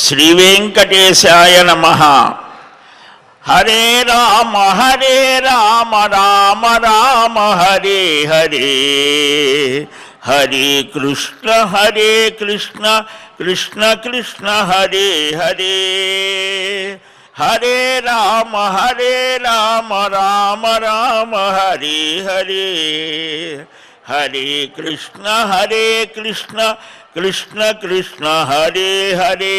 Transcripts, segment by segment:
శ్రీవేంకటేశాయ నమః. హరే రామ రామ రామ హరే హరే, హరే కృష్ణ కృష్ణ కృష్ణ హరే హరే, హరే రామ రామ రామ హరే హరే, హరే కృష్ణ కృష్ణ కృష్ణ హరే హరే.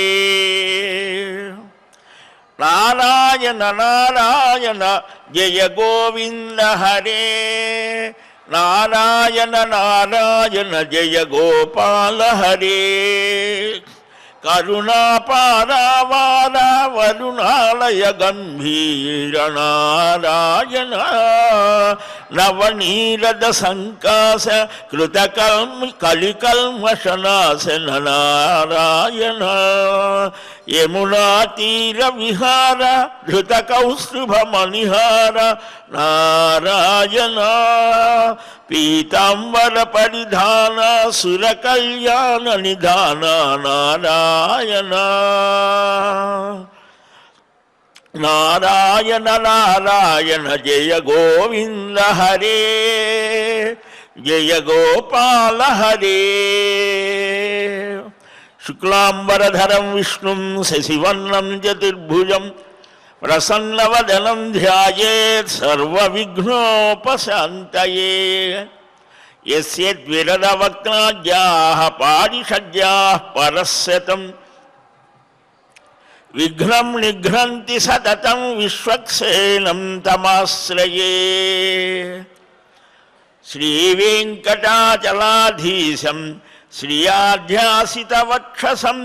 నారాయణ నారాయణ జయ గోవింద హరే, నారాయణ నారాయణ జయ గోపాల హరే, కరుణాపారావార వరుణాలయ గంభీర నారాయణ, నవనీరద సంకాశ కలికల్మషనాశన నారాయణ, యమునా తీర విహార ధృత కౌస్తుభ మణిహార నారాయణ, పీతాంబర పరిధాన సుర కళ్యాణ నిధాన నారాయణ, నారాయణ నారాయణ జయ గోవింద హరే, జయ గోపాల హరే. శుక్లాంబరధరం విష్ణుం శశివర్ణం చతుర్భుజం, ప్రసన్నవదనం ధ్యాయేత్ సర్వవిఘ్నోపశాంతయే. యస్య ద్విరదవక్త్రాజ్యాః పారిషద్యాః పరస్యతం, విఘ్నం నిఘ్నంతి సతతం విశ్వక్సేనం తమాశ్రయే. శ్రీవేంకటాచలాధీశం శ్రియాధ్యాసితవక్షసం,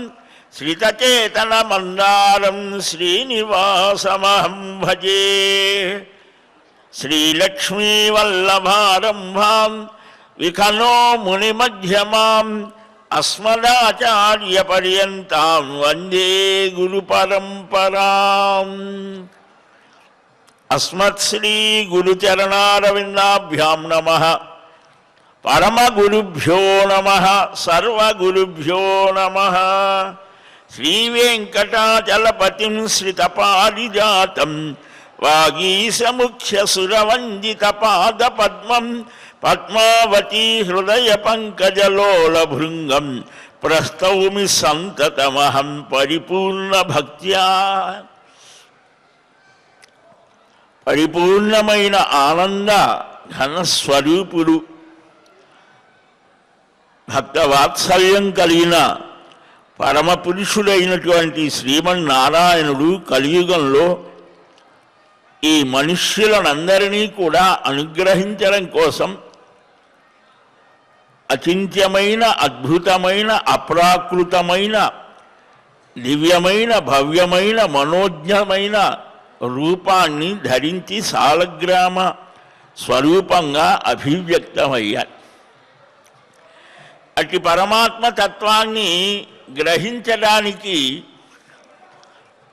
శ్రితచేతనమందారం శ్రీనివాసమహం భజే. శ్రీలక్ష్మీవల్లభారంభాం విఖనో మునిమధ్యమాం, అస్మదాచార్యపర్యంతాం వందే గురుపరంపరాం. అస్మత్శ్రీ గురుచరణారవిందాభ్యాం నమః. పరమగురుభ్యో నమః, సర్వగురుభ్యో నమః. శ్రీవేంకటాచలపతిం శ్రితపారిజాతం, వాగీశముఖ్యసురవందితపాదపద్మం, పద్మావతీ హృదయ పంకజలోలభృంగం ప్రస్తౌమి సంతతమహం పరిపూర్ణ భక్త్యా. పరిపూర్ణమైన ఆనంద ఘనస్వరూపుడు, భక్తవాత్సల్యం కలిగిన పరమపురుషుడైనటువంటి శ్రీమన్నారాయణుడు కలియుగంలో ఈ మనుష్యులనందరినీ కూడా అనుగ్రహించడం కోసం అచింత్యమైన, అద్భుతమైన, అప్రాకృతమైన, దివ్యమైన, భవ్యమైన, మనోజ్ఞమైన రూపాన్ని ధరించి సాలగ్రామ స్వరూపంగా అభివ్యక్తమయ్యారు. అటు పరమాత్మ తత్వాన్ని గ్రహించడానికి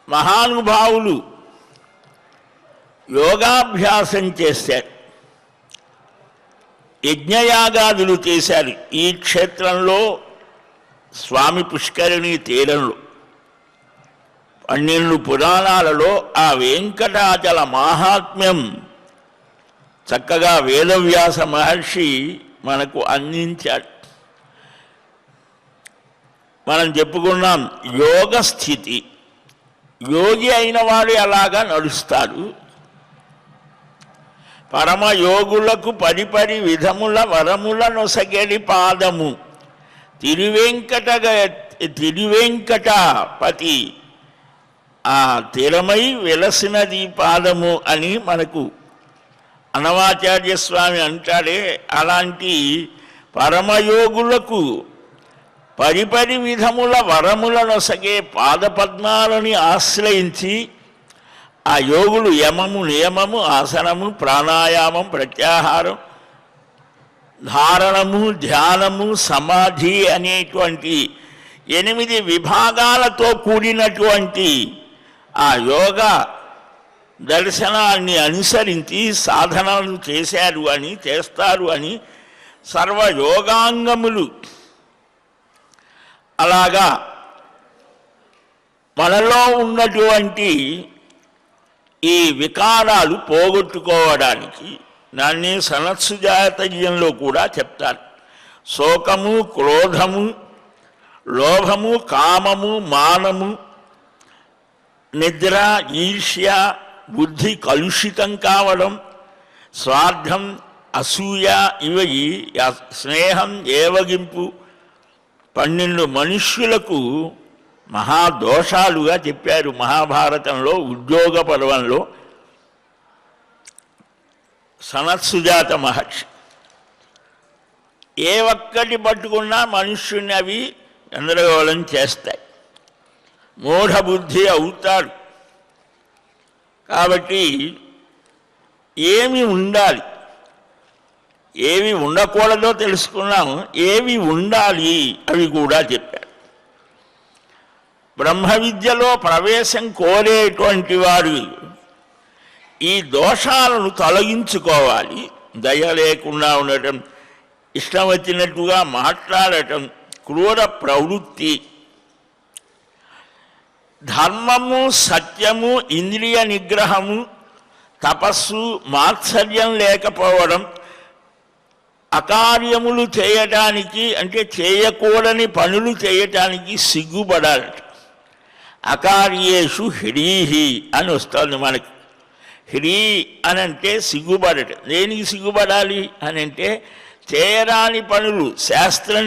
మహానుభావులు యోగాభ్యాసం చేశారు, యజ్ఞయాగాదులు చేశారు. ఈ క్షేత్రంలో స్వామి పుష్కరిణి తీరంలో 12 పురాణాలలో ఆ వెంకటాచల మాహాత్మ్యం చక్కగా వేదవ్యాస మహర్షి మనకు అందించాడు. మనం చెప్పుకున్నాం యోగ స్థితి. యోగి అయిన వాడు అలాగా నడుస్తాడు. పరమయోగులకు పరిపరి విధముల వరముల నొసగెడి పాదము, తిరువెంకటపతి ఆ తిరమై వెలసినది పాదము అని మనకు అన్నమాచార్య స్వామి అంటాడే. అలాంటి పరమయోగులకు పరిపరి విధముల వరములనొసగే పాదపద్మాలని ఆశ్రయించి ఆ యోగులు యమము, నియమము, ఆసనము, ప్రాణాయామం, ప్రత్యాహారం, ధారణము, ధ్యానము, సమాధి అనేటువంటి 8 విభాగాలతో కూడినటువంటి ఆ యోగ దర్శనాన్ని అనుసరించి సాధనలు చేశారు అని, చేస్తారు అని సర్వయోగాంగములు అలాగా మనలో ఉన్నటువంటి ఈ వికారాలు పోగొట్టుకోవడానికి దాన్ని సనత్సుజాతీయంలో కూడా చెప్తారు. శోకము, క్రోధము, లోభము, కామము, మానము, నిద్ర, ఈర్ష్య, బుద్ధి కలుషితం కావడం, స్వార్థం, అసూయ, ఇవి స్నేహం, ఏవగింపు 12 మనుష్యులకు మహాదోషాలుగా చెప్పారు మహాభారతంలో ఉద్యోగ పర్వంలో సనత్సుజాత మహర్షి. ఏ ఒక్కటి పట్టుకున్నా మనుష్యుని అవి గందరగోళం చేస్తాయి, మూఢబుద్ధి అవుతాడు. కాబట్టి ఏమి ఉండాలి, ఏవి ఉండకూడదో తెలుసుకున్నాము, ఏవి ఉండాలి అవి కూడా చెప్పారు. బ్రహ్మ విద్యలో ప్రవేశం కోరేటువంటి వారు ఈ దోషాలను తొలగించుకోవాలి. దయ లేకుండా ఉండటం, ఇష్టం వచ్చినట్టుగా మాట్లాడటం, క్రూర ప్రవృత్తి, ధర్మము, సత్యము, ఇంద్రియ నిగ్రహము, తపస్సు, మాత్సర్యం లేకపోవడం, అకార్యములు చేయటానికి అంటే చేయకూడని పనులు చేయటానికి సిగ్గుపడాలట. అకార్యేషు హ్రీహి అని వస్తుంది మనకి. హ్రీ అని అంటే సిగ్గుపడటం. దేనికి సిగ్గుపడాలి అని అంటే చేయరాని పనులు, శాస్త్రం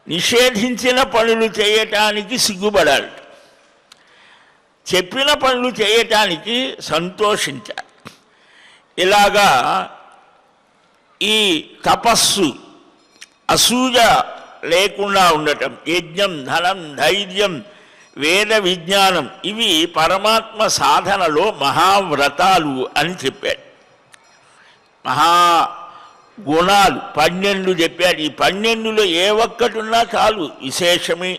నిషేధించిన పనులు చేయటానికి సిగ్గుపడాలి, చెప్పిన పనులు చేయటానికి సంతోషించాలి. ఇలాగా ఈ తపస్సు, అసూయ లేకుండా ఉండటం, యజ్ఞం, ధనం, ధైర్యం, వేద విజ్ఞానం, ఇవి పరమాత్మ సాధనలో మహావ్రతాలు అని చెప్పాడు. మహాగుణాలు 12 చెప్పాడు. ఈ 12లో ఏ ఒక్కటి ఉన్నా చాలు, విశేషమే.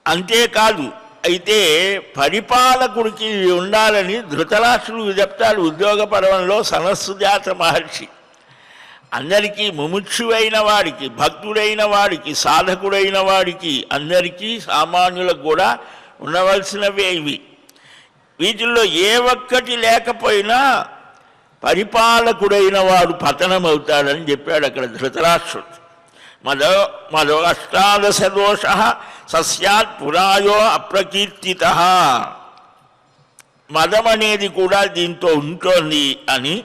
అంతేకాదు, అయితే పరిపాలకుడికి ఉండాలని ధృతరాష్ట్రుడు చెప్తాడు ఉద్యోగ పర్వంలో సనత్సుజాత మహర్షి. అందరికీ ముముక్షువైన వాడికి, భక్తుడైన వాడికి, సాధకుడైన వాడికి, అందరికీ సామాన్యులకు కూడా ఉండవలసినవే ఇవి. వీటిల్లో ఏ ఒక్కటి లేకపోయినా పరిపాలకుడైన వాడు పతనమవుతాడని చెప్పాడు అక్కడ ధృతరాష్ట్రుడు. మదో అష్టాదశ దోష సస్యాత్ పురాయో అప్రకీర్తిత. మదం అనేది కూడా దీంతో ఉంటుంది అని,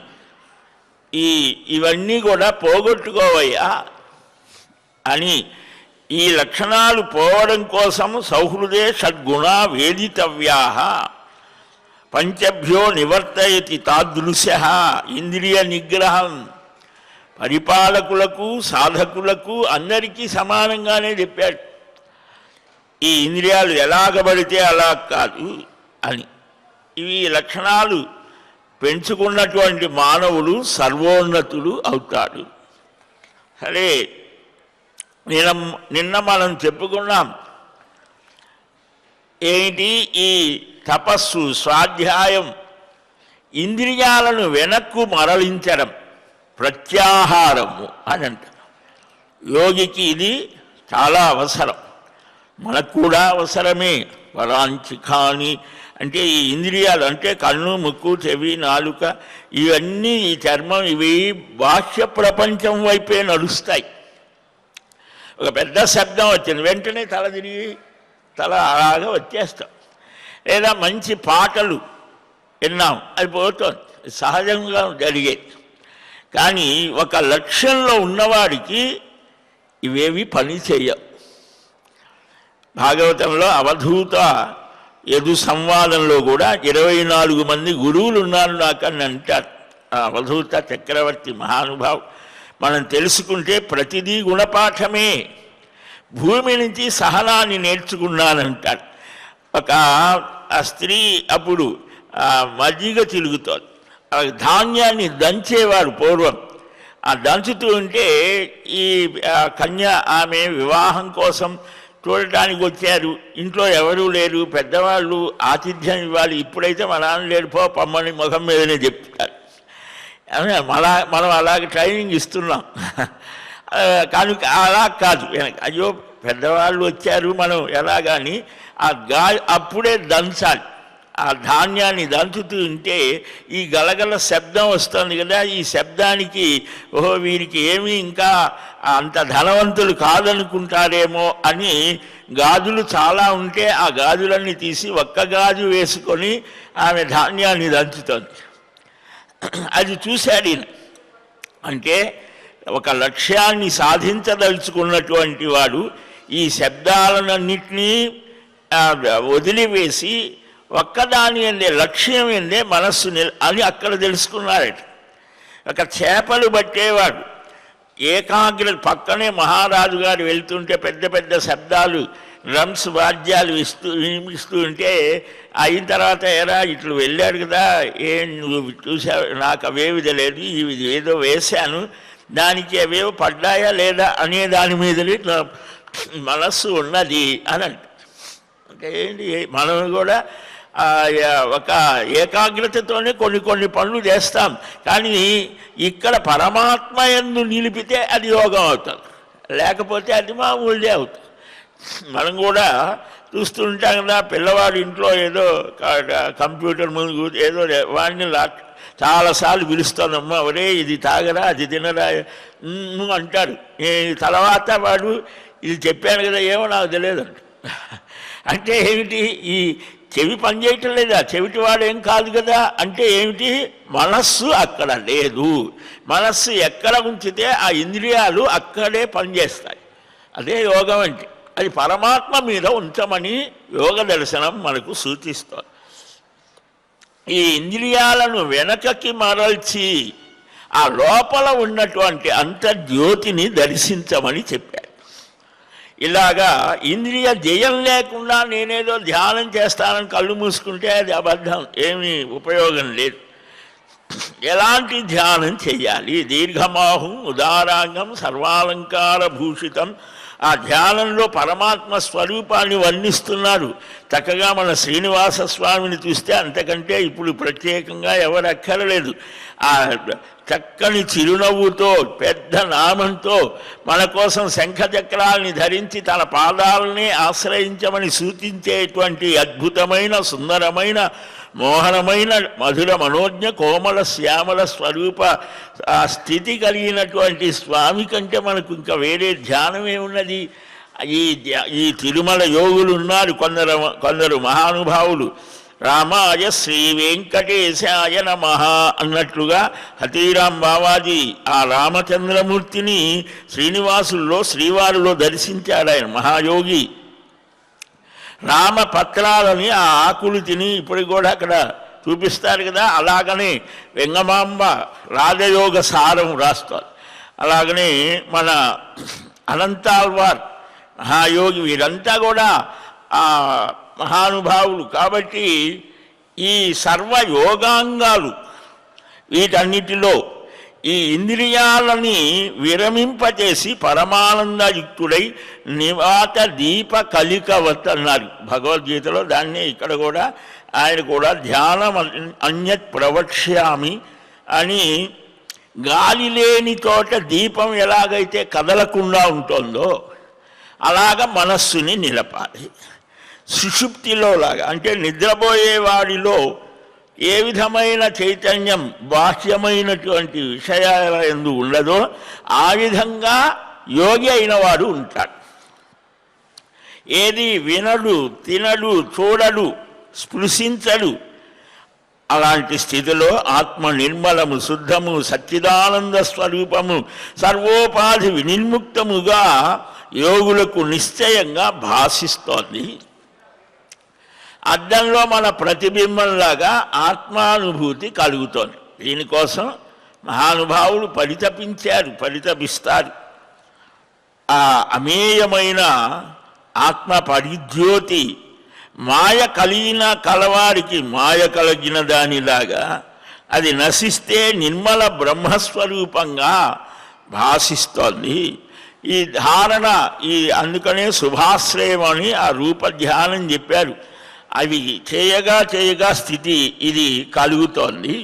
ఇవన్నీ కూడా పోగొట్టుకోవయ్యా అని, ఈ లక్షణాలు పోవడం కోసం సౌహృదే షడ్గుణ వేదితవ్యా పంచభ్యో నివర్తయతి తాదృశ్య. ఇంద్రియ నిగ్రహం పరిపాలకులకు, సాధకులకు అందరికీ సమానంగానే చెప్పాడు. ఈ ఇంద్రియాలు ఎలాగబడితే అలా కాదు అని. ఇవి లక్షణాలు పెంచుకున్నటువంటి మానవులు సర్వోన్నతులు అవుతాడు. సరే, నిన్న మనం చెప్పుకున్నాం ఏంటి, ఈ తపస్సు, స్వాధ్యాయం, ఇంద్రియాలను వెనక్కు మరలించడం, ప్రత్యాహారము అని అంటారు. యోగికి ఇది చాలా అవసరం, మనకు కూడా అవసరమే. వరాంచికాని అంటే ఈ ఇంద్రియాలు అంటే కన్ను, ముక్కు, చెవి, నాలుక, ఇవన్నీ, ఈ చర్మం, ఇవి బాహ్య ప్రపంచం వైపే నడుస్తాయి. ఒక పెద్ద శబ్దం వచ్చింది, వెంటనే తల తిరిగి తల అలాగా వచ్చేస్తాం. లేదా మంచి పాటలు విన్నాం, అది పోతుంది, సహజంగా జరిగేది. కానీ ఒక లక్ష్యంలో ఉన్నవాడికి ఇవేవి పని చేయవు. భాగవతంలో అవధూత యదు సంవాదంలో కూడా 24 మంది గురువులు ఉన్నారు నాకు అని అంటారు. అవధూత చక్రవర్తి మహానుభావు. మనం తెలుసుకుంటే ప్రతిదీ గుణపాఠమే. భూమి నుంచి సహనాన్ని నేర్చుకున్నానంటాడు. ఒక స్త్రీ అప్పుడు మజ్జిగ తిరుగుతోంది, ధాన్యాన్ని దంచేవారు పూర్వం. ఆ దంచుతూ ఉంటే ఈ కన్య ఆమె వివాహం కోసం చూడటానికి వచ్చారు. ఇంట్లో ఎవరూ లేరు, పెద్దవాళ్ళు ఆతిథ్యం ఇవ్వాలి. ఇప్పుడైతే మా నాన్న లేరు, పమ్మని ముఖం మీదనే చెప్తారు. మనం అలాగే ట్రైనింగ్ ఇస్తున్నాం. కానీ అలా కాదు, అయ్యో పెద్దవాళ్ళు వచ్చారు మనం ఎలాగాని ఆ అప్పుడే దంచాలి. ఆ ధాన్యాన్ని దంచుతూ ఉంటే ఈ గలగల శబ్దం వస్తుంది కదా, ఈ శబ్దానికి ఓహో వీరికి ఏమీ ఇంకా అంత ధనవంతులు కాదనుకుంటారేమో అని గాజులు చాలా ఉంటే ఆ గాజులన్నీ తీసి ఒక్క గాజు వేసుకొని ఆమె ధాన్యాన్ని దంచుతుంది. అది చూశాడు ఈయన. అంటే ఒక లక్ష్యాన్ని సాధించదలుచుకున్నటువంటి వాడు ఈ శబ్దాలన్నింటినీ వదిలివేసి ఒక్కదాని ఎందే లక్ష్యం ఎందే మనస్సు అని అక్కడ తెలుసుకున్నారట. ఒక చేపలు పట్టేవాడు ఏకాగ్రత పక్కనే మహారాజు గారు వెళ్తుంటే పెద్ద పెద్ద శబ్దాలు డ్రమ్స్ వాద్యాలు వినిపిస్తూ ఉంటే అయిన తర్వాత ఎరా ఇట్లు వెళ్ళాడు కదా, నువ్వు చూసావు, నాకు అవేవి తెలియదు, ఇవి ఏదో వేశాను, దానికి అవేవో పడ్డాయా లేదా అనే దాని మీద మనస్సు ఉన్నది అని అంటే ఏంటి, మనం కూడా ఒక ఏకాగ్రతతోనే కొన్ని పనులు చేస్తాం, కానీ ఇక్కడ పరమాత్మ యందు నిలిపితే అది యోగం అవుతుంది, లేకపోతే అది మామూలుదే అవుతుంది. మనం కూడా చూస్తూ ఉంటాం కదా, పిల్లవాడు ఇంట్లో ఏదో కంప్యూటర్ ముందు ఏదో వాడిని చాలాసార్లు పిలుస్తానమ్మా, ఒరే ఇది తాగరా అది తినరా అంటాడు. తర్వాత వాడు ఇది చెప్పాను కదా ఏమో నాకు తెలియదు అంటే ఏమిటి, ఈ చెవి పనిచేయటం లేదా, చెవిటి వాడేం కాదు కదా అంటే ఏమిటి, మనస్సు అక్కడ లేదు. మనస్సు ఎక్కడ ఉంచితే ఆ ఇంద్రియాలు అక్కడే పనిచేస్తాయి. అదే యోగం అంటే. అది పరమాత్మ మీద ఉంచమని యోగ దర్శనం మనకు సూచిస్తుంది. ఈ ఇంద్రియాలను వెనకకి మరల్చి ఆ లోపల ఉన్నటువంటి అంతర్జ్యోతిని దర్శించమని చెప్పారు. ఇలాగా ఇంద్రియ జయం లేకుండా నేనేదో ధ్యానం చేస్తానని కళ్ళు మూసుకుంటే అది అబద్ధం, ఏమీ ఉపయోగం లేదు. ఎలాంటి ధ్యానం చెయ్యాలి? దీర్ఘమాహం ఉదారాంగం సర్వాలంకార భూషితం. ఆ ధ్యానంలో పరమాత్మ స్వరూపాన్ని వర్ణిస్తున్నారు. చక్కగా మన శ్రీనివాస స్వామిని చూస్తే అంతకంటే ఇప్పుడు ప్రత్యేకంగా ఎవరు అక్కరలేదు. ఆ చక్కని చిరునవ్వుతో పెద్ద నామంతో మన కోసం శంఖచక్రాల్ని ధరించి తన పాదాలని ఆశ్రయించమని సూచించేటువంటి అద్భుతమైన సుందరమైన మోహనమైన మధుర మనోజ్ఞ కోమల శ్యామల స్వరూప ఆ స్థితి కలిగినటువంటి స్వామి కంటే మనకు ఇంకా వేరే ధ్యానం ఏమున్నది? ఈ తిరుమల యోగులు ఉన్నారు, కొందరు మహానుభావులు. రామాయ శ్రీ వెంకటేశాయ నమః అన్నట్లుగా హతీరాం బావాజీ ఆ రామచంద్రమూర్తిని శ్రీనివాసుల్లో శ్రీవారిలో దర్శించాడు ఆయన మహాయోగి. రామపత్రాలని ఆ ఆకులు తిని ఇప్పటికి కూడా అక్కడ చూపిస్తారు కదా, అలాగనే వెంగమాంబ రాజయోగ సారం రాస్తారు. అలాగనే మన అనంతాల్వార్ మహాయోగి, వీరంతా కూడా ఆ మహానుభావులు. కాబట్టి ఈ సర్వయోగాంగాలు వీటన్నిటిలో ఈ ఇంద్రియాలని విరమింపచేసి పరమానందయుక్తుడై నివాత దీప కలికవత్ అన్నారు భగవద్గీతలో. దాన్నే ఇక్కడ కూడా ఆయన కూడా ధ్యానం అన్యత్ ప్రవక్ష్యామి అని, గాలి లేని చోట దీపం ఎలాగైతే కదలకుండా ఉంటుందో అలాగ మనస్సుని నిలపాలి. సుషుప్తిలో లాగా అంటే నిద్రపోయేవాడిలో ఏ విధమైన చైతన్యం బాహ్యమైనటువంటి విషయాల యందు ఉండదో ఆ విధంగా యోగి అయిన వాడు ఉంటాడు. ఏది వినడు, తినడు, చూడడు, స్పృశించడు. అలాంటి స్థితిలో ఆత్మ నిర్మలము, శుద్ధము, సచ్చిదానంద స్వరూపము, సర్వోపాధి వినిర్ముక్తముగా యోగులకు నిశ్చయంగా భాషిస్తోంది. అద్దంలో మన ప్రతిబింబంలాగా ఆత్మానుభూతి కలుగుతోంది. దీనికోసం మహానుభావులు పరితపిస్తారు. ఆ అమేయమైన ఆత్మ పరిజ్యోతి మాయ కలిగిన కలవారికి మాయ కలిగిన దానిలాగా అది నశిస్తే నిర్మల బ్రహ్మస్వరూపంగా భాషిస్తోంది. ఈ ధారణ అందుకనే శుభాశ్రయం అని ఆ రూపధ్యానం చెప్పారు. అవి చేయగా స్థితి ఇది కలుగుతోంది.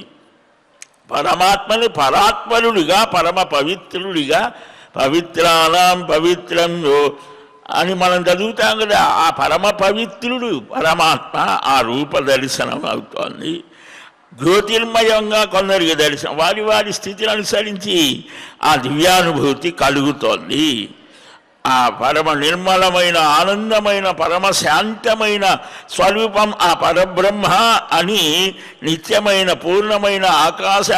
పరమాత్మని పరాత్పరుడిగా, పరమ పవిత్రుడిగా, పవిత్రానాం పవిత్రం అని మనం చదువుతాం కదా. ఆ పరమ పవిత్రుడు పరమాత్మ ఆ రూప దర్శనం అవుతోంది. జ్యోతిర్మయంగా కొందరికి దర్శనం, వారి వారి స్థితిని అనుసరించి ఆ దివ్యానుభూతి కలుగుతోంది. ఆ పరమ నిర్మలమైన ఆనందమైన పరమ శాంతమైన స్వరూపం ఆ పరబ్రహ్మ అని నిత్యమైన పూర్ణమైన ఆకాశ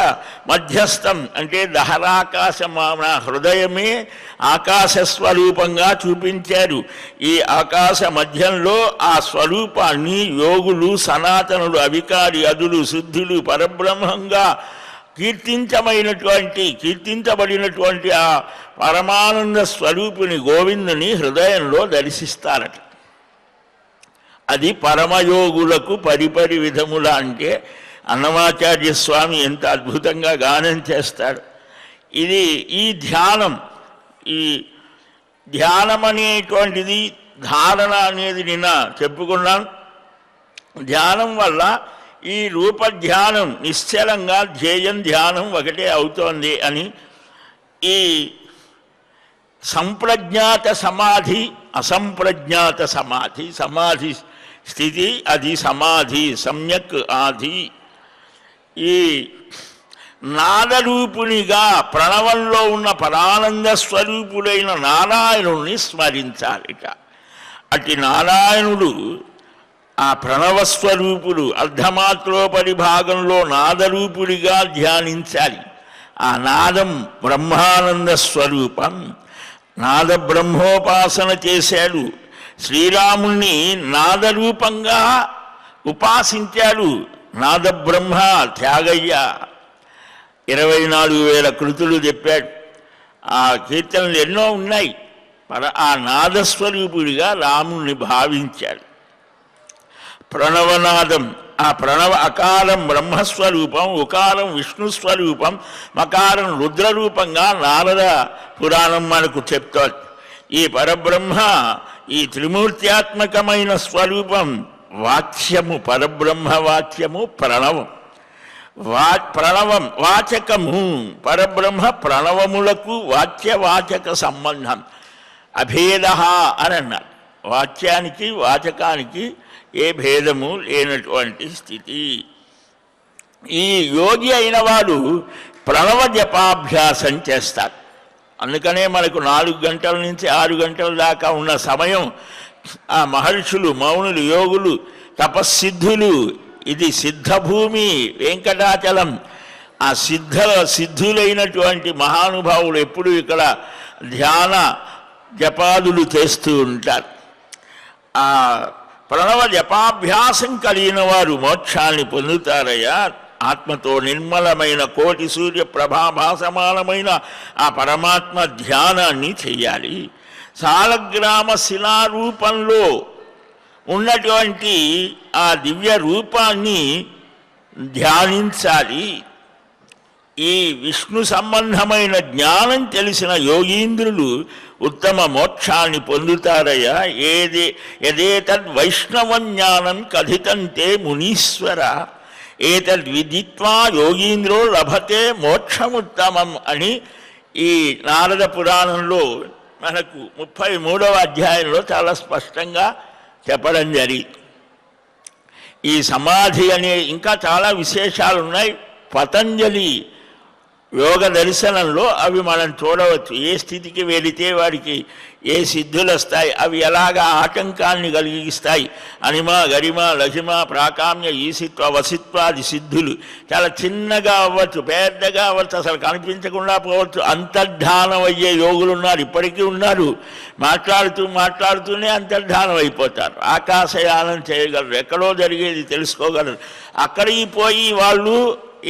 మధ్యస్థం అంటే దహరాకాశం మన హృదయమే ఆకాశ స్వరూపంగా చూపించారు. ఈ ఆకాశ మధ్యంలో ఆ స్వరూపాన్ని యోగులు సనాతనులు అవికారి అదులు సిద్ధులు పరబ్రహ్మంగా కీర్తించబడినటువంటి ఆ పరమానంద స్వరూపుని గోవిందుని హృదయంలో దర్శిస్తారట. అది పరమయోగులకు పరిపరి విధముల అంటే అన్నమాచార్య స్వామి ఎంత అద్భుతంగా గానం చేస్తాడు. ఇది ఈ ధ్యానం అనేటువంటిది ధారణ అనేది నిన్న చెప్పుకున్నాం. ధ్యానం వల్ల ఈ రూపధ్యానం నిశ్చలంగా ధ్యానం ఒకటే అవుతోంది అని. ఈ సంప్రజ్ఞాత సమాధి అసంప్రజ్ఞాత సమాధి స్థితి అది సమాధి సమ్యక్ ఆది. ఈ నాదరూపునిగా ప్రణవంలో ఉన్న పరానంద స్వరూపుడైన నారాయణుణ్ణి స్మరించాలిట. అట్టి నారాయణుడు ఆ ప్రణవస్వరూపుడు అర్ధమాత్రోపరి భాగంలో నాదరూపుడిగా ధ్యానించాలి. ఆ నాదం బ్రహ్మానంద స్వరూపం. నాద బ్రహ్మోపాసన చేశాడు. శ్రీరాముణ్ణి నాదరూపంగా ఉపాసించాడు. నాదబ్రహ్మ త్యాగయ్య 24,000 కృతులు చెప్పాడు. ఆ కీర్తనలు ఎన్నో ఉన్నాయి. ఆ నాదస్వరూపుడిగా రాముణ్ణి భావించాడు. ప్రణవనాదం ఆ ప్రణవ అకారం బ్రహ్మస్వరూపం, ఉకారం విష్ణుస్వరూపం, మకారం రుద్రరూపంగా నారద పురాణం మనకు చెప్తోంది. ఈ పరబ్రహ్మ ఈ త్రిమూర్త్యాత్మకమైన స్వరూపం వాచ్యము, పరబ్రహ్మ వాచ్యము ప్రణవం. ప్రణవం వాచకము, పరబ్రహ్మ ప్రణవములకు వాచ్యవాచక సంబంధం అభేద అని అన్నారు. వాచ్యానికి వాచకానికి ఏ భేదము లేనటువంటి స్థితి. ఈ యోగి అయిన వాడు ప్రణవ జపాభ్యాసం చేస్తారు. అందుకనే మనకు 4 గంటల నుంచి 6 గంటల దాకా ఉన్న సమయం ఆ మహర్షులు మౌనులు యోగులు తపస్సిద్ధులు, ఇది సిద్ధభూమి వెంకటాచలం. ఆ సిద్ధులైనటువంటి మహానుభావులు ఎప్పుడు ఇక్కడ ధ్యాన జపాదులు చేస్తూ ఉంటారు. ఆ ప్రణవ జపాభ్యాసం కలిగిన వారు మోక్షాన్ని పొందుతారయ్యా. ఆత్మతో నిర్మలమైన కోటి సూర్య ప్రభాభాసమానమైన ఆ పరమాత్మ ధ్యానాన్ని చెయ్యాలి. సాలగ్రామ శిలారూపంలో ఉన్నటువంటి ఆ దివ్య రూపాన్ని ధ్యానించాలి. ఈ విష్ణు సంబంధమైన జ్ఞానం తెలిసిన యోగీంద్రులు ఉత్తమ మోక్షాన్ని పొందుతారయ్యా. యదేతద్ వైష్ణవ జ్ఞానం కథితంతే మునీశ్వర ఏతద్విదిత్వా యోగీంద్రో లభతే మోక్షముత్తమం అని ఈ నారద పురాణంలో మనకు 33వ అధ్యాయంలో చాలా స్పష్టంగా చెప్పడం జరిగింది. ఈ సమాధి అనే ఇంకా చాలా విశేషాలు ఉన్నాయి. పతంజలి యోగ దర్శనంలో అవి మనం చూడవచ్చు. ఏ స్థితికి వెళితే వాడికి ఏ సిద్ధులు వస్తాయి, అవి ఎలాగా ఆటంకాన్ని కలిగిస్తాయి. అనిమ గరిమ లఘిమ ప్రాకామ్య ఈసిత్వ వసిత్వాది సిద్ధులు చాలా చిన్నగా అవ్వచ్చు, పెద్దగా అవ్వచ్చు, అసలు కనిపించకుండా పోవచ్చు. అంతర్ధానం అయ్యే యోగులు ఉన్నారు, ఇప్పటికీ ఉన్నారు. మాట్లాడుతూనే అంతర్ధానం అయిపోతారు. ఆకాశయానం చేయగలరు, ఎక్కడో జరిగేది తెలుసుకోగలరు. అక్కడికి పోయి వాళ్ళు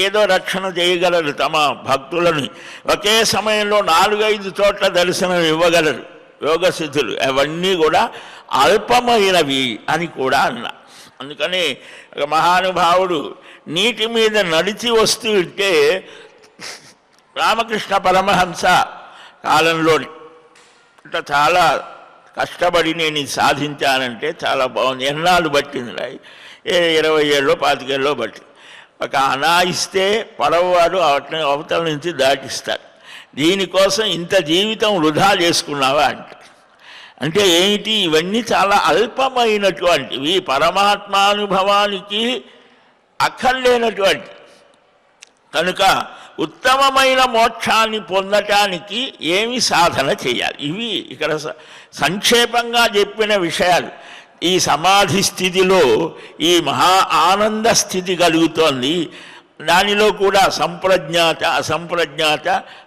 ఏదో రక్షణ చేయగలరు తమ భక్తులని. ఒకే సమయంలో 4-5 చోట్ల దర్శనం ఇవ్వగలరు యోగసిద్ధులు. అవన్నీ కూడా అల్పమైనవి అని కూడా అన్నా. అందుకని ఒక మహానుభావుడు నీటి మీద నడిచి వస్తూ ఉంటే రామకృష్ణ పరమహంస కాలంలోని అంటే చాలా కష్టపడి నేను ఇది సాధించానంటే చాలా బాగుంది. ఎన్నాళ్ళు పట్టింది, 20 ఏళ్ళో 25 ఏళ్ళలో పట్టింది. ఒక అనాయిస్తే పడవవాడు అవతల నుంచి దాటిస్తాడు. దీనికోసం ఇంత జీవితం వృధా చేసుకున్నావా అంటే అంటే ఏమిటి? ఇవన్నీ చాలా అల్పమైనటువంటివి, పరమాత్మానుభవానికి అక్కర్లేనటువంటి. కనుక ఉత్తమమైన మోక్షాన్ని పొందటానికి ఏమి సాధన చేయాలి? ఇవి ఇక్కడ సంక్షేపంగా చెప్పిన విషయాలు. ఈ సమాధి స్థితిలో ఈ మహా ఆనంద స్థితి కలుగుతోంది. దానిలో కూడా సంప్రజ్ఞాత అసంప్రజ్ఞాత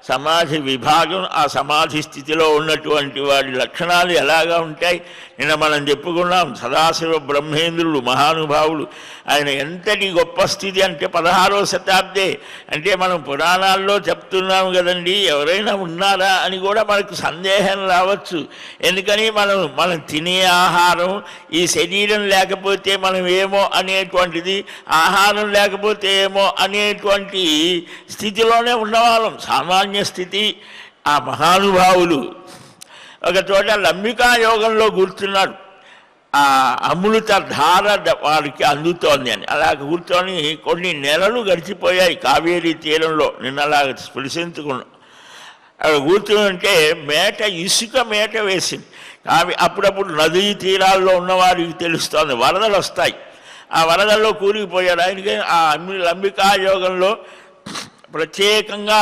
సమాధి విభాగం, ఆ సమాధి స్థితిలో ఉన్నటువంటి వాడి లక్షణాలు ఎలాగా ఉంటాయి నిన్న మనం చెప్పుకున్నాం. సదాశివ బ్రహ్మేంద్రులు మహానుభావులు, ఆయన ఎంతటి గొప్ప స్థితి అంటే 16వ శతాబ్దే. అంటే మనం పురాణాల్లో చెప్తున్నాం కదండి, ఎవరైనా ఉన్నారా అని కూడా మనకు సందేహం రావచ్చు. ఎందుకని మనం తినే ఆహారం, ఈ శరీరం లేకపోతే మనం ఏమో అనేటువంటిది, ఆహారం లేకపోతే ఏమో అనేటువంటి స్థితిలోనే ఉన్నవాళ్ళం, సామాన్య స్థితి. ఆ మహానుభావులు ఒక చోట లంబికా యోగంలో కూర్చున్నాడు. ఆ అమృత ధార వారికి అందుతోంది అని అలా కూర్చొని కొన్ని నెలలు గడిచిపోయాయి కావేరీ తీరంలో. నిన్నలాగా స్పృశించుకున్నాం. అక్కడ కూర్చుంటే మేట, ఇసుక మేట వేసింది. అప్పుడప్పుడు నదీ తీరాల్లో ఉన్నవారికి తెలుస్తోంది వరదలు వస్తాయి. ఆ వరదల్లో కూలిపోయాడు. ఆయనకి ఆ లంబికా యోగంలో ప్రత్యేకంగా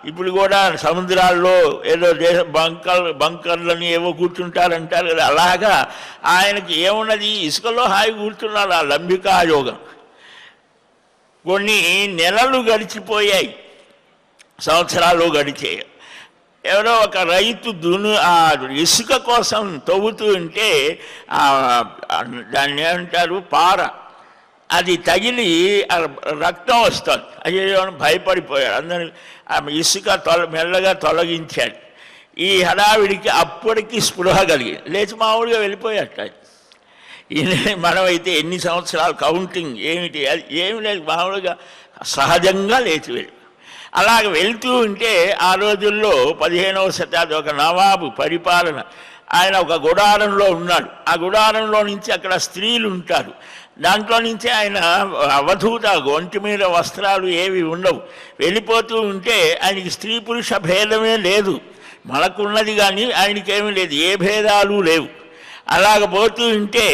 ఇప్పుడు కూడా సముద్రాల్లో ఏదో బంకర్లని ఏవో కూర్చుంటారంటారు కదా, అలాగా ఆయనకి ఏమున్నది, ఇసుకలో హాయి కూర్చున్నారు ఆ లంబికా యోగం. కొన్ని నెలలు గడిచిపోయాయి, సంవత్సరాలు గడిచాయి. ఎవరో ఒక రైతు ఆ ఇసుక కోసం తవ్వుతూ ఉంటే దాన్ని ఏమంటారు, పార, అది తగిలి రక్తం వస్తుంది. అయ్యో భయపడిపోయాడు. అందరి ఇసుక మెల్లగా తొలగించాడు. ఈ హడావిడికి అప్పటికి స్పృహ కలిగింది, లేచి మామూలుగా వెళ్ళిపోయాట. మనమైతే ఎన్ని సంవత్సరాలు కౌంటింగ్ ఏమిటి, అది ఏమి లేదు, మామూలుగా సహజంగా లేచి వెళ్ళి. అలాగ వెళ్తూ ఉంటే ఆ రోజుల్లో 15వ శతాబ్దం ఒక నవాబు పరిపాలన, ఆయన ఒక గుడారంలో ఉన్నాడు. ఆ గుడారంలో నుంచి అక్కడ స్త్రీలు ఉంటారు. దాంట్లో నుంచి ఆయన అవధూత, ఒంటి మీద వస్త్రాలు ఏవి ఉండవు. వెళ్ళిపోతూ ఉంటే ఆయనకి స్త్రీ పురుష భేదమే లేదు, మనకున్నది కానీ ఆయనకేమీ లేదు, ఏ భేదాలు లేవు. అలాగ పోతూ ఉంటే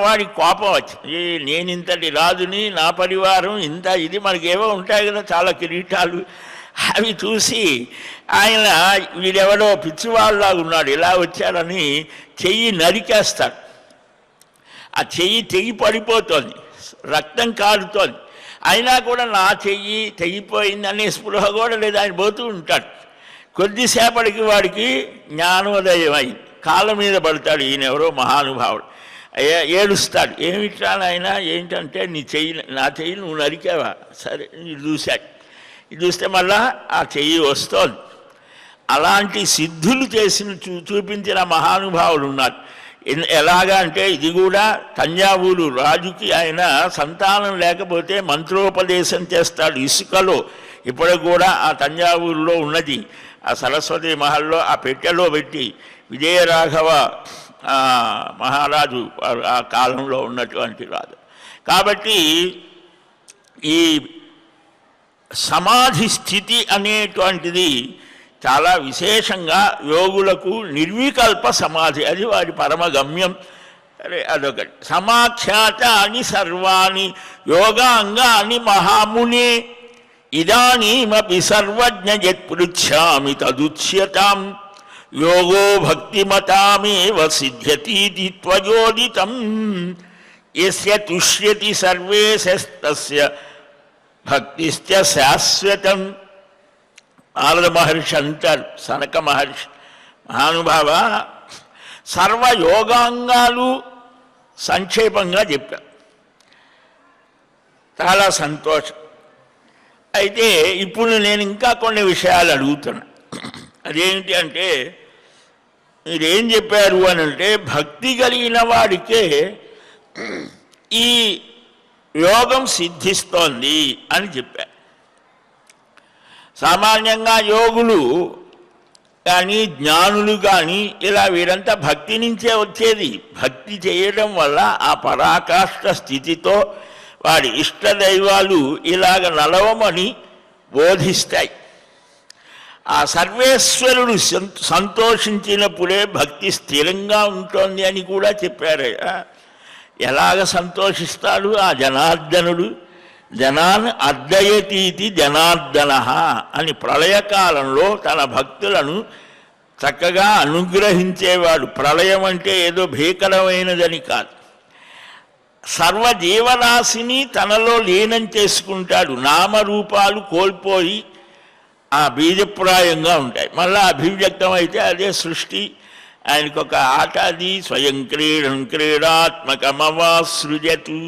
వాడికి కోపం వచ్చింది. నేను ఇంతటి రాజుని, నా పరివారం ఇంత, ఇది మనకేవో ఉంటాయి కదా చాలా కిరీటాలు, అవి చూసి ఆయన వీడెవడో పిచ్చివాళ్ళలాగా ఉన్నాడు, ఇలా వచ్చాడని చెయ్యి నరికేస్తాడు. ఆ చెయ్యి తెగి పడిపోతుంది, రక్తం కారుతోంది. అయినా కూడా నా చెయ్యి తెగిపోయింది అనే స్పృహ కూడా లేదు, ఆయన పోతూ ఉంటాడు. కొద్దిసేపటికి వాడికి జ్ఞానోదయం అయింది, కాళ్ళ మీద పడతాడు. ఈయన ఎవరో మహానుభావుడు, ఏడుస్తాడు. ఏమిట్రా నాయనా, ఏంటంటే నా చెయ్యి నువ్వు నరికావా? సరే, ఇది చూశాడు. ఇది చూస్తే మళ్ళా ఆ చెయ్యి వస్తోంది. అలాంటి సిద్ధులు చూపించిన మహానుభావులు ఉన్నారు. ఎలాగా అంటే ఇది కూడా తంజావూరు రాజుకి ఆయన సంతానం లేకపోతే మంత్రోపదేశం చేస్తాడు ఇసుకలో. ఇప్పటికి కూడా ఆ తంజావూరులో ఉన్నది, ఆ సరస్వతి మహల్లో ఆ పెట్టెలో పెట్టి విజయరాఘవ మహారాజు ఆ కాలంలో ఉన్నటువంటి రాజు. కాబట్టి ఈ సమాధి స్థితి అనేటువంటిది చాలా విశేషంగా యోగులకు నిర్వికల్ప సమాధి, అది వాడి పరమగమ్యం. అరే అదొకటి. సమాఖ్యాతాని సర్వాణి యోగాంగాని మహామునే ఇదానీమపి సర్వజ్ఞ యత్పృచ్ఛామి తదుచ్యతాం యోగో భక్తిమతామేవ సిద్ధ్యతీతి త్వయోదితం యస్య తుష్యతి సర్వేశస్తస్య భక్తిశ్చ శాశ్వతం. నారద మహర్షి అంటారు, సనక మహర్షి, మహానుభావ సర్వయోగాంగాలు సంక్షేపంగా చెప్పారు, చాలా సంతోషం. అయితే ఇప్పుడు నేను ఇంకా కొన్ని విషయాలు అడుగుతున్నా. అదేంటి అంటే, మీరేం చెప్పారు అని అంటే, భక్తి కలిగిన వాడికే ఈ యోగం సిద్ధిస్తోంది అని చెప్పారు. సామాన్యంగా యోగులు కానీ జ్ఞానులు కానీ ఇలా వీరంతా భక్తి నుంచే వచ్చేది. భక్తి చేయడం వల్ల ఆ పరాకాష్ఠ స్థితితో వాడి ఇష్టదైవాలు ఇలాగ నలవమని బోధిస్తాయి. ఆ సర్వేశ్వరుడు సంతోషించినప్పుడే భక్తి స్థిరంగా ఉంటుంది అని కూడా చెప్పారు. ఎలాగ సంతోషిస్తాడు ఆ జనార్దనుడు? జనాన్ని అర్దయతీతి జనార్దన అని ప్రళయకాలంలో తన భక్తులను చక్కగా అనుగ్రహించేవాడు. ప్రళయం అంటే ఏదో భీకరమైనదని కాదు, సర్వజీవరాశిని తనలో లీనం చేసుకుంటాడు. నామరూపాలు కోల్పోయి ఆ బీజప్రాయంగా ఉంటాయి, మళ్ళీ అభివ్యక్తం అయితే అదే సృష్టి. ఆయనకొక ఆట అది, స్వయం క్రీడం క్రీడాత్మకమవాసృజతు.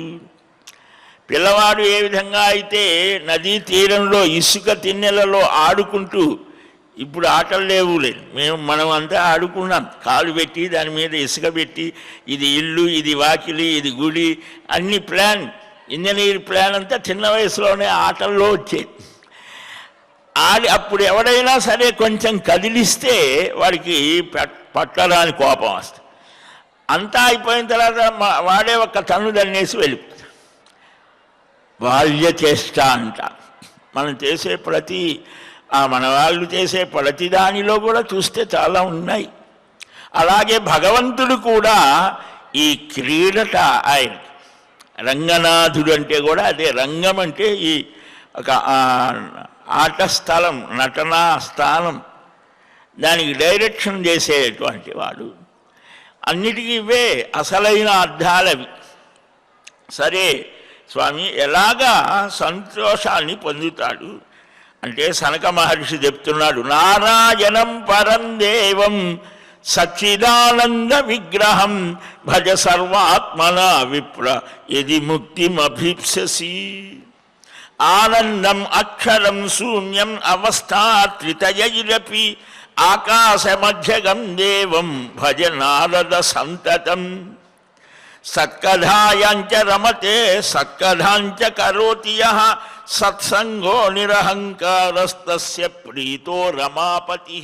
పిల్లవాడు ఏ విధంగా అయితే నదీ తీరంలో ఇసుక తిన్నెలలో ఆడుకుంటూ, ఇప్పుడు ఆటలు లేవులేదు, మనం అంతా ఆడుకున్నాం, కాలు పెట్టి దాని మీద ఇసుక పెట్టి, ఇది ఇల్లు, ఇది వాకిలి, ఇది గుడి, అన్ని ప్లాన్, ఇంజనీర్ ప్లాన్ అంతా చిన్న వయసులోనే ఆటల్లో వచ్చేది. అప్పుడు ఎవడైనా సరే కొంచెం కదిలిస్తే వాడికి పట్టరాని కోపం వస్తుంది. అంతా అయిపోయిన తర్వాత వాడే ఒక తన్ను దన్నేసి వెళ్ళిపోతాడు. బాల్య చేష్ట అంట. మనం చేసే మన వాళ్ళు చేసే ప్రతి దానిలో కూడా చూస్తే చాలా ఉన్నాయి. అలాగే భగవంతుడు కూడా ఈ క్రీడట ఆయన రంగనాథుడు అంటే కూడా అదే. రంగం అంటే ఈ ఒక ఆట స్థలం, నటనా స్థానం, దానికి డైరెక్షన్ చేసేటువంటి వాడు. అన్నిటికీ ఇవే అసలైన అర్థాలవి. సరే స్వామి, ఎలాగా సంతోషాన్ని పొందుతాడు అంటే సనక మహర్షి చెప్తున్నాడు, నారాయణం పరం దేవం సచ్చిదానంద విగ్రహం భజ సర్వాత్మన విప్ర యది ముక్తిమభీప్ససి. ఆనందం అక్షరం శూన్యం అవస్థాత్రితయైరపి ఆకాశమధ్యగం దేవం భజ నారద సంతతం. సత్కథాయాంచ రమతే సత్కథాంచ కరోతి యః సత్సంగో నిరహంకారస్తస్య ప్రీతో రమాపతి.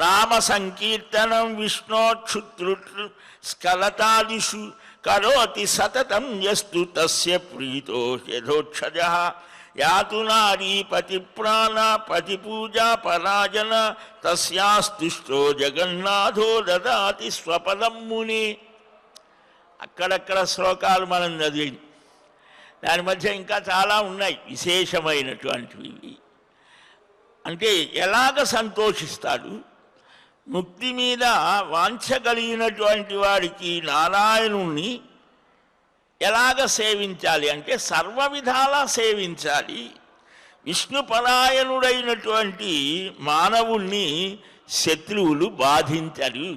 రామ సంకీర్తనం విష్ణోక్షుతృ స్కలతాదిషు కరోతి సతతం యస్తు తస్య ప్రీతో యథోక్షజః. యాతు నారీ పతిప్రాణ పతిపూజా పరాజన తస్యాస్తుష్టో జగన్నాథో దదాతి స్వపదం ముని. అక్కడక్కడ శ్లోకాలు మనం చదివి, దాని మధ్య ఇంకా చాలా ఉన్నాయి విశేషమైనటువంటివి. అంటే ఎలాగ సంతోషిస్తాడు, ముక్తి మీద వాంఛ కలిగినటువంటి వాడికి నారాయణుణ్ణి ఎలాగ సేవించాలి అంటే సర్వ విధాలా సేవించాలి. విష్ణుపరాయణుడైనటువంటి మానవుణ్ణి శత్రువులు బాధించరు.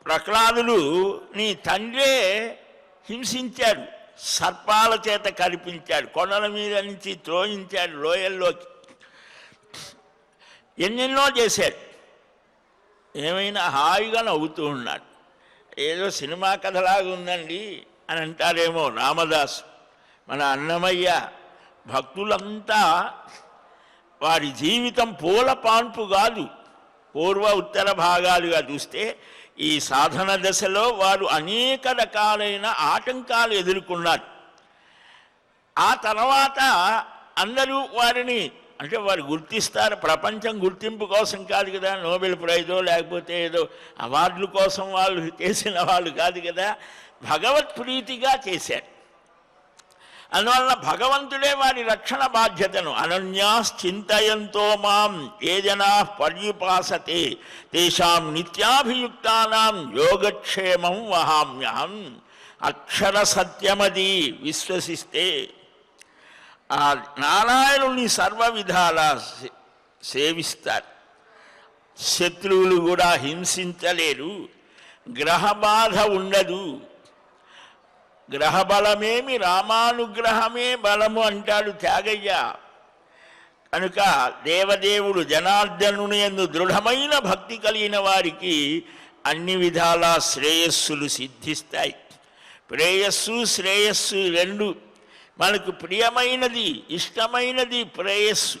ప్రహ్లాదులు నీ తండ్రే హింసించాడు, సర్పాల చేత కల్పించాడు, కొండల మీద నుంచి త్రోయించాడు లోయల్లోకి, ఎన్నెన్నో చేశాడు. ఏమైనా హాయిగా నవ్వుతూ ఉన్నాడు. ఏదో సినిమా కథలాగా ఉందండి అని అంటారేమో రామదాసు. మన అన్నమయ్య భక్తులంతా వారి జీవితం పూల పాన్పు కాదు, పూర్వ ఉత్తర భాగాలుగా చూస్తే ఈ సాధన దశలో వారు అనేక రకాలైన ఆటంకాలు ఎదుర్కొన్నారు. ఆ తర్వాత అందరూ వారిని అంటే వారు గుర్తిస్తారు. ప్రపంచం గుర్తింపు కోసం కాదు కదా, నోబెల్ ప్రైజో లేకపోతే ఏదో అవార్డుల కోసం వాళ్ళు చేసిన వాళ్ళు కాదు కదా, భగవత్ ప్రీతిగా చేశారు. అందువల్ల భగవంతుడే వారి రక్షణ బాధ్యతను అనన్యాశ్చింతయంతో మాం ఏ జనా పర్యుపాసతే తేషాం నిత్యాభియుక్తానాం యోగక్షేమం వహామ్యహం. అక్షర సత్యమది విశ్వసిస్తే ఆ నారాయణుని సర్వ విధాలా సేవిస్తారు. శత్రువులు కూడా హింసించలేరు, గ్రహబాధ ఉండదు. గ్రహబలమేమి రామానుగ్రహమే బలము అంటాడు త్యాగయ్య. కనుక దేవదేవుడు జనార్దనుని యందు దృఢమైన భక్తి కలిగిన వారికి అన్ని విధాలా శ్రేయస్సులు సిద్ధిస్తాయి. ప్రేయస్సు శ్రేయస్సు రెండు. మనకు ప్రియమైనది ఇష్టమైనది ప్రేయస్సు,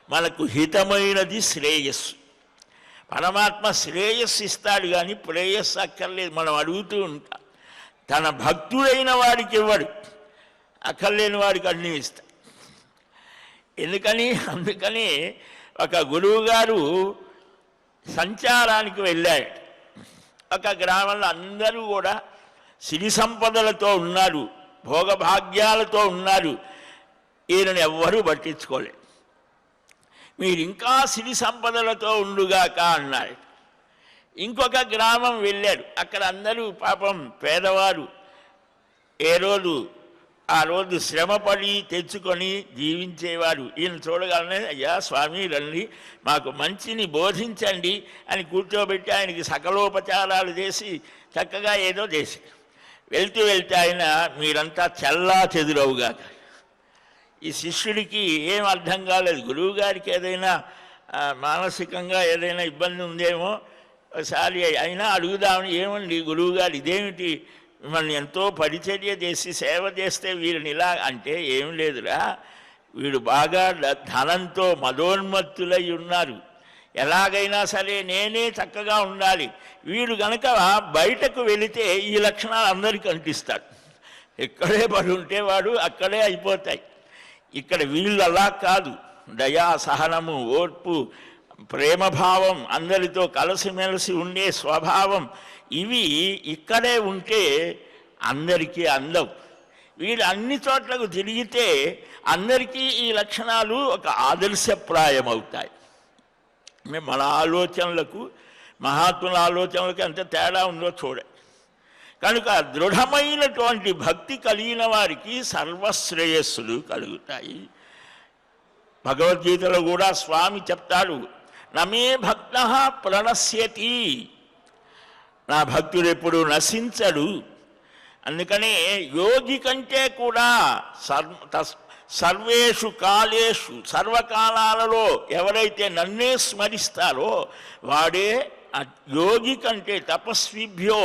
మనకు హితమైనది శ్రేయస్సు. పరమాత్మ శ్రేయస్సు ఇస్తాడు కానీ ప్రేయస్సు అక్కర్లేదు. మనం అడుగుతూ ఉంటాం. తన భక్తుడైన వాడికి ఇవ్వడు, అక్కర్లేని వాడికి అన్నీ ఇస్తాడు. అందుకని ఒక గురువుగారు సంచారానికి వెళ్ళాడు. ఒక గ్రామంలో అందరూ కూడా సిరి సంపదలతో ఉన్నారు, భోగభాగ్యాలతో ఉన్నారు. ఈయనను ఎవ్వరూ పట్టించుకోలేదు. మీరు ఇంకా సిరి సంపదలతో ఉండుగాక అన్నాడు. ఇంకొక గ్రామం వెళ్ళారు. అక్కడ అందరూ పాపం పేదవారు, ఆ రోజు శ్రమపడి తెచ్చుకొని జీవించేవారు. ఈయన చూడగానే అయ్యా స్వామి రండి, మాకు మంచిని బోధించండి అని కూర్చోబెట్టి ఆయనకి సకలోపచారాలు చేసి చక్కగా ఏదో చేసి వెళ్తూ ఆయన మీరంతా చల్లా చెదురవుగా. ఈ శిష్యుడికి ఏం అర్థం కాలేదు. గురువుగారికి ఏదైనా మానసికంగా ఏదైనా ఇబ్బంది ఉందేమో ఒకసారి అయినా అడుగుదామని, ఏమండి గురువుగారు ఇదేమిటి, మిమ్మల్ని ఎంతో పరిచర్య చేసి సేవ చేస్తే వీరిని ఇలా అంటే, ఏం లేదురా వీడు బాగా ధనంతో మదోన్మత్తులై ఉన్నారు, ఎలాగైనా సరే నేనే చక్కగా ఉండాలి, వీడు గనక బయటకు వెళితే ఈ లక్షణాలు అందరికీ అంటిస్తాడు, ఎక్కడే పడి ఉంటే వాడు అక్కడే అయిపోతాయి. ఇక్కడ వీళ్ళు అలా కాదు, దయా సహనము ఓర్పు ప్రేమభావం అందరితో కలిసిమెలిసి ఉండే స్వభావం ఇవి ఇక్కడే ఉంటే అందరికీ అందవు. వీళ్ళు అన్ని చోట్లకు తిరిగితే అందరికీ ఈ లక్షణాలు ఒక ఆదర్శప్రాయం అవుతాయి. మన ఆలోచనలకు మహాత్ముల ఆలోచనలకు ఎంత తేడా ఉందో చూడండి. కనుక దృఢమైనటువంటి భక్తి కలిగిన వారికి సర్వశ్రేయస్సులు కలుగుతాయి. భగవద్గీతలో కూడా స్వామి చెప్తాడు, నమే భక్త ప్రణశ్యతి, నా భక్తుడు ఎప్పుడు నశించడు. అందుకనే యోగి కంటే కూడా సర్వేషు కాలేషు సర్వకాలాలలో ఎవరైతే నన్నే స్మరిస్తారో వాడే యోగి కంటే తపస్విభ్యో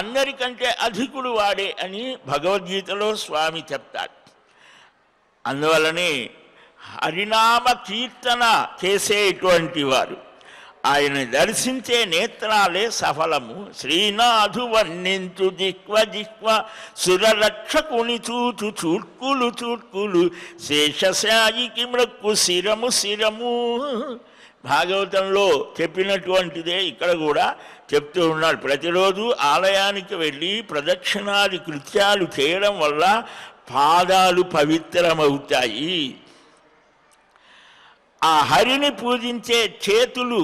అందరికంటే అధికుడు వాడే అని భగవద్గీతలో స్వామి చెప్తాడు. అందువలనే హరినామ కీర్తన చేసేటువంటి వారు, ఆయన దర్శించే నేత్రాలే సఫలము. శ్రీనాథు వర్ణించు జిహ్వ సురరక్షకుని చూచు చూట్కులు శేషశాయికి మృక్కు శిరము. భాగవతంలో చెప్పినటువంటిదే ఇక్కడ కూడా చెప్తూ ఉన్నాడు. ప్రతిరోజు ఆలయానికి వెళ్ళి ప్రదక్షిణాది కృత్యాలు చేయడం వల్ల పాదాలు పవిత్రమవుతాయి. ఆ హరిని పూజించే చేతులు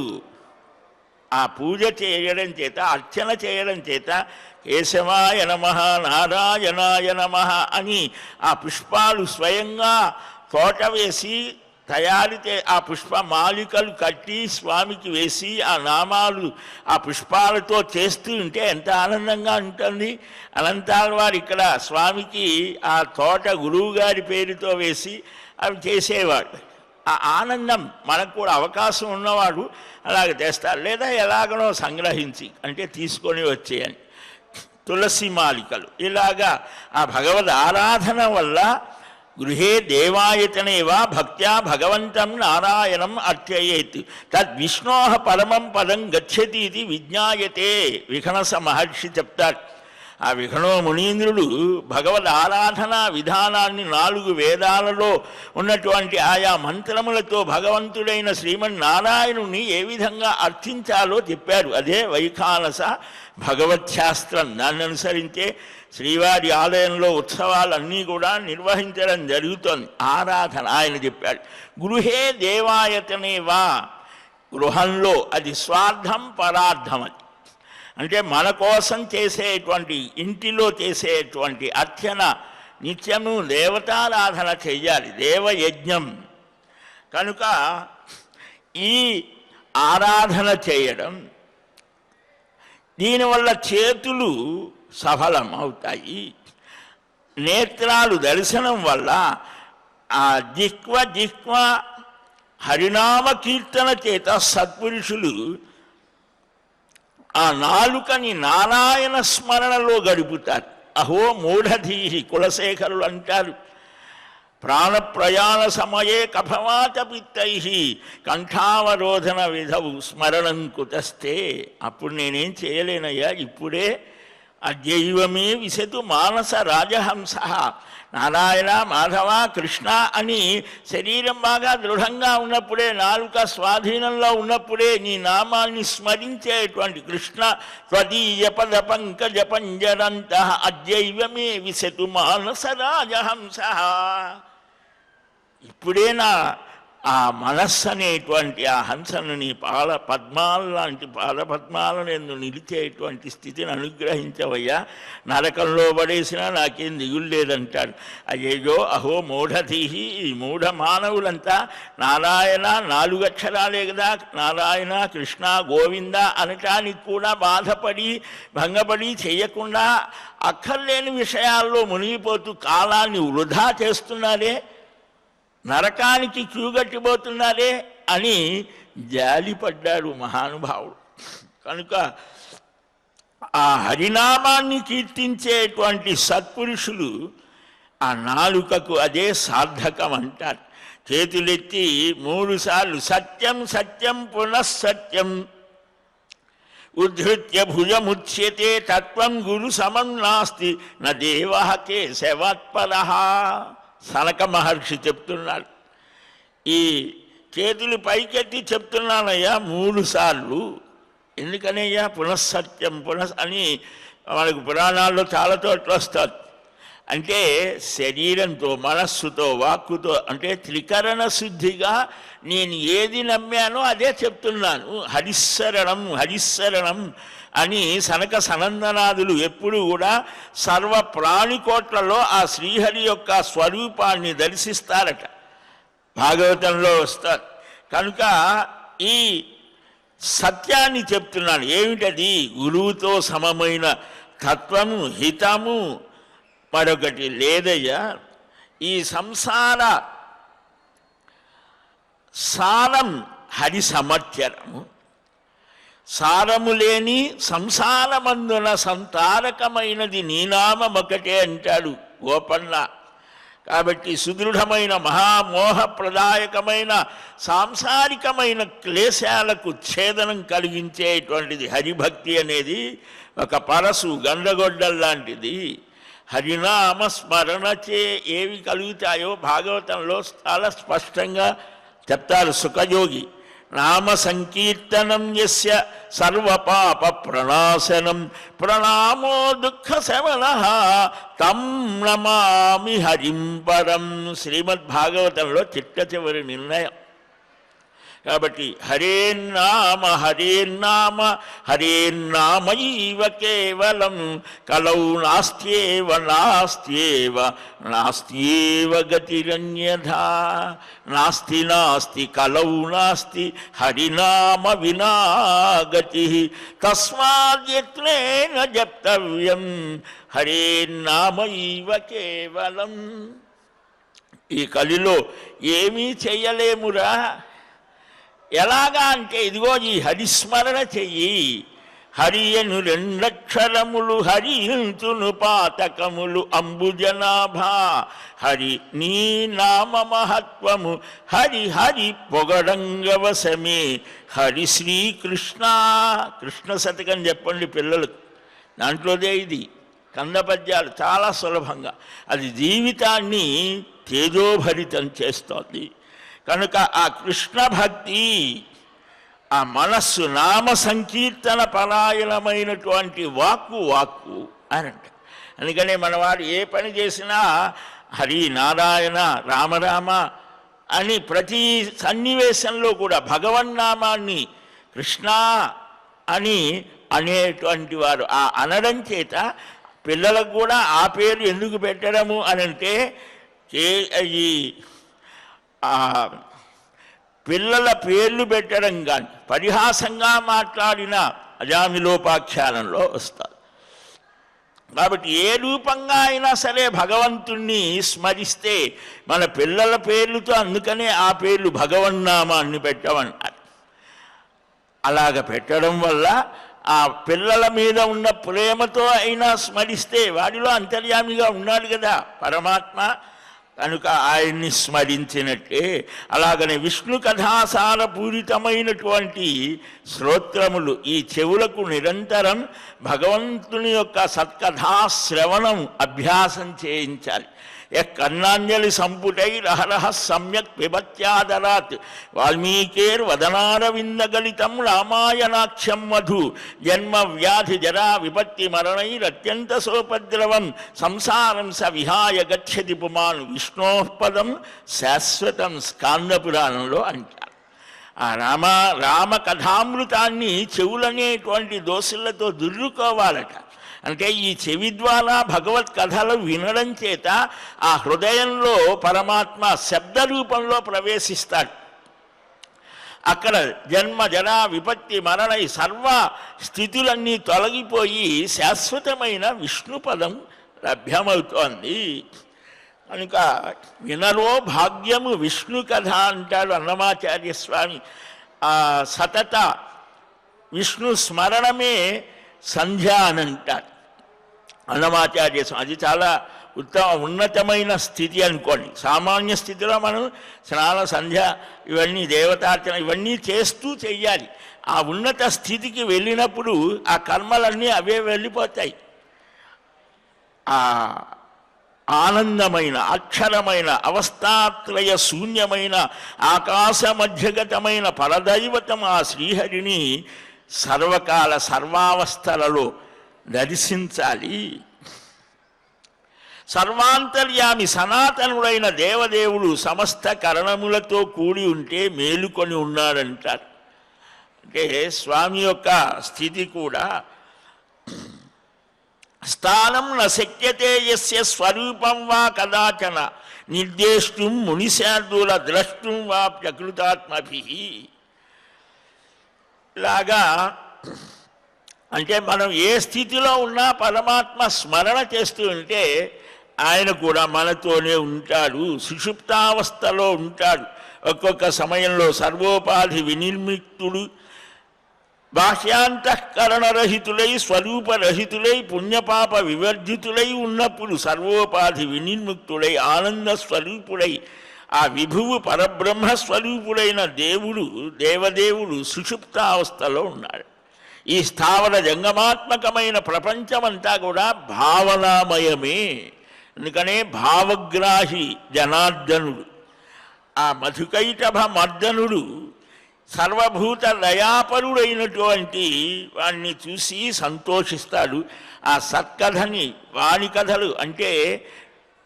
ఆ పూజ చేయడం చేత, అర్చన చేయడం చేత కేశవాయ నమః నారాయణాయ నమః అని ఆ పుష్పాలు స్వయంగా తోట వేసి ఆ పుష్ప మాలికలు కట్టి స్వామికి వేసి ఆ నామాలు ఆ పుష్పాలతో చేస్తూ ఉంటే ఎంత ఆనందంగా ఉంటుంది. అనంతాల వారు ఇక్కడ స్వామికి ఆ తోట గురువుగారి పేరుతో వేసి అవి చేసేవాడు. ఆ ఆనందం మనకు కూడా అవకాశం ఉన్నవాడు అలాగే తెస్తారు, లేదా ఎలాగనో సంగ్రహించి అంటే తీసుకొని వచ్చేయని తులసి మాలికలు. ఇలాగా ఆ భగవద్ ఆరాధన వల్ల గృహే దేవాయతనేవా భక్త్యా భగవంతం నారాయణం అర్చయేత్ తద్విష్ణో పరమం పదం గచ్చతి ఇది విజ్ఞాయతే. విఘనస మహర్షి చెప్తాడు. ఆ విఘ్నో మునీంద్రుడు భగవద్ ఆరాధనా విధానాన్ని 4 వేదాలలో ఉన్నటువంటి ఆయా మంత్రములతో భగవంతుడైన శ్రీమన్నారాయణుని ఏ విధంగా అర్థించాలో చెప్పారు. అదే వైఖానస భగవత్శాస్త్రం. దాన్ని అనుసరించే శ్రీవారి ఆలయంలో ఉత్సవాలన్నీ కూడా నిర్వహించడం జరుగుతోంది. ఆరాధన ఆయన చెప్పాడు. గృహే దేవాయతనేవా, గృహంలో అది స్వార్థం పరార్థం. అది అంటే మన కోసం చేసేటువంటి ఇంటిలో చేసేటువంటి అర్చన నిత్యము దేవతారాధన చెయ్యాలి, దేవయజ్ఞం. కనుక ఈ ఆరాధన చేయడం దీనివల్ల చేతులు సఫలం అవుతాయి. నేత్రాలు దర్శనం వల్ల ఆ జిహ్వ హరినామ కీర్తన చేత సత్పురుషులు ఆ నాలుకని నారాయణ స్మరణలో గడుపుతారు. అహో మూఢధీహి కులశేఖరులు అంటారు, ప్రాణప్రయాణ సమయే కఫవాత పిత్తై కంఠావరోధన విధవు స్మరణం కుతస్తే. అప్పుడు నేనేం చేయలేనయ్యా, ఇప్పుడే అద్యైవమే విశతు మానస రాజహంస. నారాయణ, మాధవ, కృష్ణ అని శరీరం బాగా దృఢంగా ఉన్నప్పుడే, నాలుక స్వాధీనంలో ఉన్నప్పుడే నీ నామాన్ని స్మరించేటువంటి కృష్ణ త్వదీయ పద పంకజ పంజరంత అద్యైవమే విశతు మానస రాజహంస. ఇప్పుడే నా ఆ మనస్సు అనేటువంటి ఆ హంసను నీ పాద పద్మాల లాంటి పాదపద్మాలను ఎందు నిలిచేటువంటి స్థితిని అనుగ్రహించవయ్యా. నరకంలో పడేసినా నాకేం దిగులు లేదంటాడు. అయ్యో అహో మూఢధీహి, ఈ మూఢ మానవులంతా నారాయణ 4 అక్షరాలే కదా, నారాయణ కృష్ణ గోవింద అనటానికి కూడా బాధపడి భంగపడి చేయకుండా అక్కర్లేని విషయాల్లో మునిగిపోతూ కాలాన్ని వృధా చేస్తున్నారే, నరకానికి క్యూగట్టిపోతున్నారే అని జాలిపడ్డాడు మహానుభావుడు. కనుక ఆ హరినామాన్ని కీర్తించేటువంటి సత్పురుషులు ఆ నాలుకకు అదే సార్థకం అంటారు. చేతులెత్తి 3 సార్లు సత్యం సత్యం పునఃసత్యం ఉద్ధృత్య భుజముచ్యతే తత్వం గురు సమం నాస్తి న దేవః కేశవత్పరః. సనక మహర్షి చెప్తున్నాడు. ఈ చేతులు పైకెత్తి చెప్తున్నానయ్యా 3 సార్లు. ఎందుకనయ్యా పునఃసత్యం అని మనకు పురాణాల్లో చాలా చోట్ల వస్తుంది. అంటే శరీరంతో, మనస్సుతో, వాక్కుతో, అంటే త్రికరణ శుద్ధిగా నేను ఏది నమ్మానో అదే చెప్తున్నాను. హరిశరణం హరిశరణం అని సనక సనందనాదులు ఎప్పుడు కూడా సర్వ ప్రాణికోట్లలో ఆ శ్రీహరి యొక్క స్వరూపాన్ని దర్శిస్తారట, భాగవతంలో వస్తారు. కనుక ఈ సత్యాన్ని చెప్తున్నాను. ఏమిటది? గురువుతో సమమైన తత్వము, హితము, మరొకటి లేదయ్యా. ఈ సంసార సారం హరి సమర్థ్యము, సారము లేని సంసారమందున సంతారకమైనది నీనామొకటే అంటాడు గోపన్న. కాబట్టి సుదృఢమైన మహామోహప్రదాయకమైన సాంసారికమైన క్లేశాలకు ఛేదనం కలిగించేటువంటిది హరిభక్తి అనేది. ఒక పరసు గండగొడ్డల్లాంటిది. హరినామ స్మరణచే ఏవి కలుగుతాయో భాగవతంలో చాలా స్పష్టంగా చెప్తారు సుఖయోగి. నామ సంకీర్తనం యస్య సర్వపాప ప్రణాశనం ప్రణామో దుఃఖ శమనః తం నమామి హరిం పరం. శ్రీమద్భాగవతంలో చిట్ట చివరి నిర్ణయం. కాబట్టి హరేన్నామ హరేన్నామ హరేన్నామైవ కేవలం కలౌ నాస్త్యేవ నాస్త్యేవ నాస్త్యేవ గతిరన్యథా. నాస్తి నాస్తి కలౌ నాస్తి హరినామ వినా గతి. తస్మాద్యత్నేన జప్తవ్యం హరేన్నామైవ కేవలం. ఈ కలిలో ఏమీ చెయ్యలేమురా. ఎలాగా అంటే ఇదిగో ఈ హరిస్మరణ చెయ్యి. హరియను 2 అక్షరములు హరింతును పాతకములు అంబుజనాభా. హరి నీ నామ మహత్వము హరి హరి పొగడంగవశమే. హరి శ్రీకృష్ణ. కృష్ణ శతకం చెప్పండి పిల్లలకు, దాంట్లోదే ఇది. కంద పద్యాలు చాలా సులభంగా, అది జీవితాన్ని తేజోభరితం చేస్తోంది. కనుక ఆ కృష్ణ భక్తి, ఆ మనస్సు నామ సంకీర్తన పరాయణమైనటువంటి వాక్కు అని అంట. అందుకనే మనవాడు ఏ పని చేసినా హరి నారాయణ రామరామ అని ప్రతి సన్నివేశంలో కూడా భగవన్నామాన్ని కృష్ణ అని అనేటువంటి వారు. ఆ అనడం చేత పిల్లలకు కూడా ఆ పేరు ఎందుకు పెట్టడము అని అంటే, ఈ పిల్లల పేర్లు పెట్టడం కానీ పరిహాసంగా మాట్లాడిన అజామిలోపాఖ్యానంలో వస్తారు. కాబట్టి ఏ రూపంగా అయినా సరే భగవంతుణ్ణి స్మరిస్తే మన పిల్లల పేర్లతో, అందుకనే ఆ పేర్లు భగవన్నామాన్ని పెట్టమన్నారు. అలాగ పెట్టడం వల్ల ఆ పిల్లల మీద ఉన్న ప్రేమతో అయినా స్మరిస్తే, వాడిలో అంతర్యామిగా ఉన్నాడు కదా పరమాత్మ, కనుక ఆయన్ని స్మరించినట్టే అలాగనే విష్ణు కథాసార పూరితమైనటువంటి శ్రోత్రములు ఈ చెవులకు నిరంతరం భగవంతుని యొక్క సత్కథాశ్రవణం అభ్యాసం చేయించాలి. కన్నాంజలి సంపుటైరహరహ సమ్యక్ పిబత్యాదరాత్ వాల్మీకేర్వదనారవిందగలితం రామాయణాఖ్యం మధు జన్మ వ్యాధి జరా విపత్తి మరణైరత్యంత సోపద్రవం సంసారం స విహాయ గచ్చతి పుమాన్ విష్ణోపదం శాశ్వతం స్కాందపురాణంలో అంటారు. ఆ రామ కథామృతాన్ని చెవులనేటువంటి దోసులతో దుర్రుకోవాలట. అంటే ఈ చెవి ద్వారా భగవత్ కథలు వినడం చేత ఆ హృదయంలో పరమాత్మ శబ్ద రూపంలో ప్రవేశిస్తాడు. అక్కడ జన్మ జరా విపత్తి మరణై సర్వ స్థితులన్నీ తొలగిపోయి శాశ్వతమైన విష్ణుపదం లభ్యమవుతోంది. కనుక వినరో భాగ్యము విష్ణు కథ అంటాడు అన్నమాచార్య స్వామి. ఆ సతత విష్ణు స్మరణమే సంధ్య అని అంటారు అన్నమాచార్య స్వామి. అది చాలా ఉన్నతమైన స్థితి అనుకోండి. సామాన్య స్థితిలో మనం స్నాన సంధ్య ఇవన్నీ దేవతార్చన ఇవన్నీ చేస్తూ చెయ్యాలి. ఆ ఉన్నత స్థితికి వెళ్ళినప్పుడు ఆ కర్మలన్నీ అవే వెళ్ళిపోతాయి. ఆ ఆనందమైన అక్షరమైన అవస్థాత్రయ శూన్యమైన ఆకాశ మధ్యగతమైన పరదైవతం ఆ శ్రీహరిని సర్వకాల సర్వావస్థలలో దర్శించాలి. సర్వాంతర్యామి సనాతనుడైన దేవదేవుడు సమస్త కరణములతో కూడి ఉంటే మేలుకొని ఉన్నాడంటారు. అంటే స్వామి యొక్క స్థితి కూడా స్థానం న శక్యతే యస్య స్వరూపం వా కదాచన నిర్దేష్టం మునిశార్దూల ద్రష్టం వా ప్రకృతాత్మభిః. ఇలాగా అంటే మనం ఏ స్థితిలో ఉన్నా పరమాత్మ స్మరణ చేస్తూ ఉంటే ఆయన కూడా మనతోనే ఉంటాడు. సుషుప్తావస్థలో ఉంటాడు. ఒక్కొక్క సమయంలో సర్వోపాధి వినిర్మిక్తుడు బాహ్యాంతఃకరణరహితులై స్వరూపరహితులై పుణ్యపాప వివర్జితులై ఉన్నప్పుడు సర్వోపాధి వినిర్ముక్తుడై ఆనంద స్వరూపుడై ఆ విభువు పరబ్రహ్మస్వరూపుడైన దేవదేవుడు సుషుప్తావస్థలో ఉన్నాడు. ఈ స్థావర జంగమాత్మకమైన ప్రపంచమంతా కూడా భావనామయమే. అందుకనే భావగ్రాహి జనార్దనుడు. ఆ మధుకైటభ మర్దనుడు సర్వభూత దయాపరుడైనటువంటి వాడిని చూసి సంతోషిస్తాడు. ఆ సత్కథని వాణి కథలు అంటే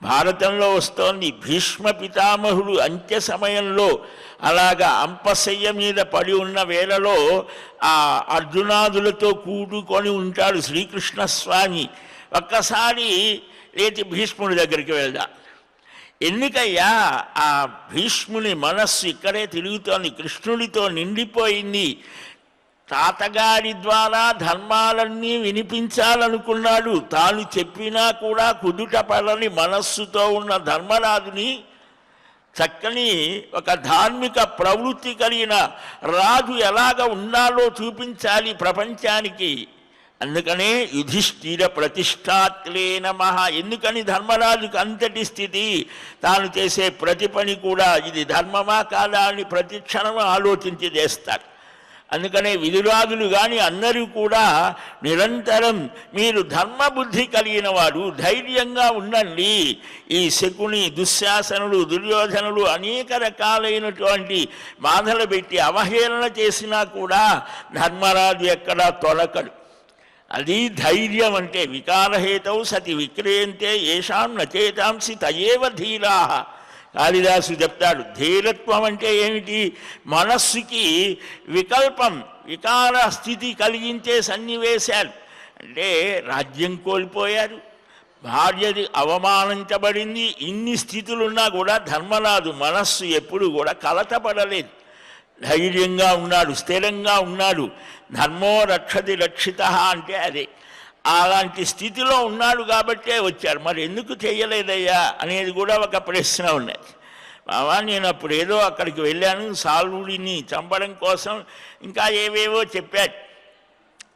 భారతంలో వస్తోంది. భీష్మ పితామహుడు అంత్య సమయంలో అలాగా అంపశయ్య మీద పడి ఉన్న వేళలో ఆ అర్జునాదులతో కూడుకొని ఉంటాడు శ్రీకృష్ణస్వామి. ఒక్కసారి లేచి భీష్ముడి దగ్గరికి వెళ్దాం. ఎందుకయ్యా ఆ భీష్ముని మనస్సు ఇక్కడే తిరుగుతోంది, కృష్ణుడితో నిండిపోయింది. తాతగారి ద్వారా ధర్మాలన్నీ వినిపించాలనుకున్నాడు. తాను చెప్పినా కూడా కుదుట పడని మనస్సుతో ఉన్న ధర్మరాజుని చక్కని ఒక ధార్మిక ప్రవృత్తి కలిగిన రాజు ఎలాగ ఉండాలో చూపించాలి ప్రపంచానికి. అందుకనే యుధిష్ఠిర ప్రతిష్టాత్లే నమః. ఎందుకని ధర్మరాజుకు అంతటి స్థితి? తాను చేసే ప్రతి పని కూడా ఇది ధర్మమా కాదా అని ప్రతి క్షణం ఆలోచించి చేస్తారు. అందుకనే విధురాజులు కానీ అందరూ కూడా నిరంతరం మీరు ధర్మబుద్ధి కలిగిన వారు ధైర్యంగా ఉండండి. ఈ శకుని దుశ్శాసనుడు దుర్యోధనులు అనేక రకాలైనటువంటి బాధలు పెట్టి అవహేళన చేసినా కూడా ధర్మరాజు ఎక్కడా తొలకడు. అది ధైర్యం అంటే. వికారహేతౌ సతి విక్రియంతే ఏషాం నచేతాంసి తయేవ ధీరాః. కాళిదాసు చెప్తాడు ధీరత్వం అంటే ఏమిటి? మనస్సుకి వికల్పం వికార స్థితి కలిగించే సన్నివేశాలు. అంటే రాజ్యం కోల్పోయారు, భార్యది అవమానించబడింది, ఇన్ని స్థితులున్నా కూడా ధర్మరాజు మనస్సు ఎప్పుడు కూడా కలతపడలేదు. ధైర్యంగా ఉన్నాడు, స్థిరంగా ఉన్నాడు. ధర్మో రక్షతి రక్షిత అంటే అదే. అలాంటి స్థితిలో ఉన్నాడు కాబట్టే వచ్చాడు. మరి ఎందుకు చేయలేదయ్యా అనేది కూడా ఒక ప్రశ్న ఉన్నది. బావా నేను అప్పుడు ఏదో అక్కడికి వెళ్ళాను సాల్వుడిని చంపడం కోసం, ఇంకా ఏవేవో చెప్పాడు.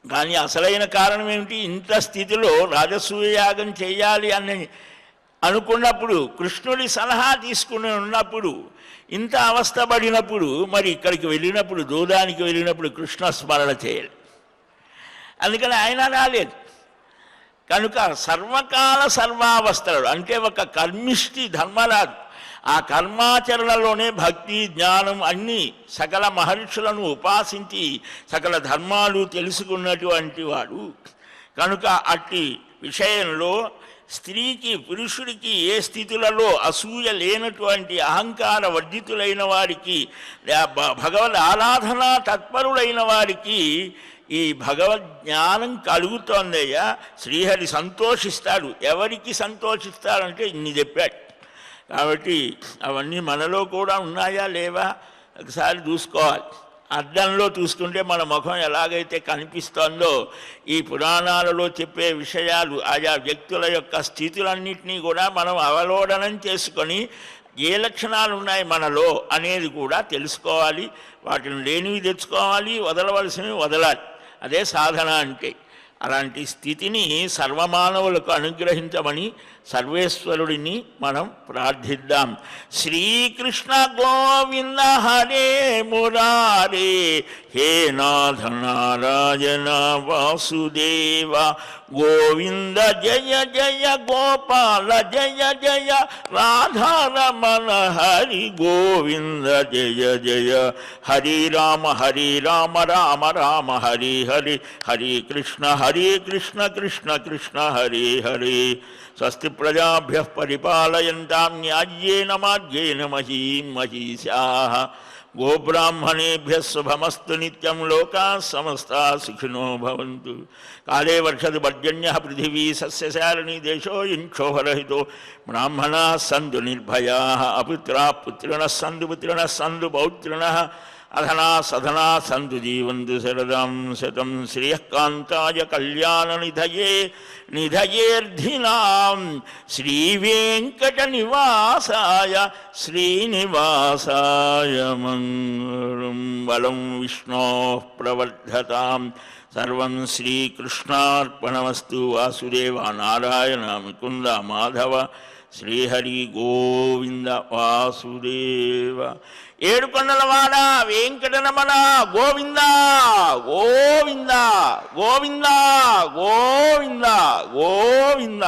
కానీ అసలైన కారణం ఏమిటి? ఇంత స్థితిలో రాజసూయ యాగం చేయాలి అని అనుకున్నప్పుడు, కృష్ణుడి సలహా తీసుకుని ఉన్నప్పుడు, ఇంత అవస్థపడినప్పుడు, మరి ఇక్కడికి వెళ్ళినప్పుడు, దూదానికి వెళ్ళినప్పుడు కృష్ణ స్మరణ చేయాలి. అందుకని ఆయన రాలేదు. కనుక సర్వకాల సర్వావస్థలు అంటే ఒక కర్మిష్టి ధర్మరాజు. ఆ కర్మాచరణలోనే భక్తి జ్ఞానం అన్నీ సకల మహర్షులను ఉపాసించి సకల ధర్మాలు తెలుసుకున్నటువంటి వాడు. కనుక అట్టి విషయంలో స్త్రీకి పురుషుడికి ఏ స్థితులలో అసూయ లేనటువంటి అహంకార వర్జితులైన వారికి, భగవద్ ఆరాధన తత్పరులైన వారికి ఈ భగవజ్ఞానం కలుగుతోందయ్యా. శ్రీహరి సంతోషిస్తాడు. ఎవరికి సంతోషిస్తాడంటే ఇన్ని చెప్పాడు. కాబట్టి అవన్నీ మనలో కూడా ఉన్నాయా లేవా ఒకసారి చూసుకోవాలి. అద్దంలో చూసుకుంటే మన ముఖం ఎలాగైతే కనిపిస్తోందో, ఈ పురాణాలలో చెప్పే విషయాలు ఆయా వ్యక్తుల యొక్క స్థితులన్నింటినీ కూడా మనం అవలోడనం చేసుకొని ఏ లక్షణాలు ఉన్నాయి మనలో అనేది కూడా తెలుసుకోవాలి. వాటిని లేనివి తెచ్చుకోవాలి, వదలవలసినవి వదలాలి. అదే సాధన అంటే. అలాంటి స్థితిని సర్వమానవులకు అనుగ్రహించమని సర్వేశ్వరుడిని మనం ప్రార్థిద్దాం. శ్రీకృష్ణ గోవింద హరే మురారే, హే నాథ నారాయణ వాసుదేవ, గోవింద జయ జయ గోపాల జయ జయ, రాధారమణ హరి గోవింద జయ జయ, హరి రామ రామ రామ హరి హరి, హరి కృష్ణ కృష్ణ కృష్ణ హరి హరి. స్వస్తి ప్రజాభ్యః పరిపాలయంతాం న్యాయ్యేన మార్గేణ మహీం మహీశాః. గోబ్రాహ్మణేభ్యः శుభమస్తు నిత్యం. లోకాः సమస్తాः సుఖినో భవంతు. కాలే వర్షతు పర్జన్యः పృథివీ సస్యశాలినీ దేశోऽयं క్షోభరహితో. బ్రాహ్మణాः సంతు నిర్భయాः, అపుత్రాः పుత్రిణः సంతు పుత్రిణः సంతు పౌత్రిణः, అధనా సధనా సంతు జీవంతు శరదాం శతం. శ్రియకాంతాయ కళ్యాణ నిధయేర్ధినాం, శ్రీవేంకట నివాసాయ శ్రీనివాసాయ మంగళం. బలం విష్ణోః ప్రవర్ధతాం. సర్వం శ్రీకృష్ణార్పణమస్తు. వాసుదేవ నారాయణ ముకుంద మాధవ శ్రీహరి గోవింద వాసుదేవ. ఏడుకొండలవాడ వెంకటరమణ గోవింద గోవింద గోవింద గోవింద గోవింద.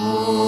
Oh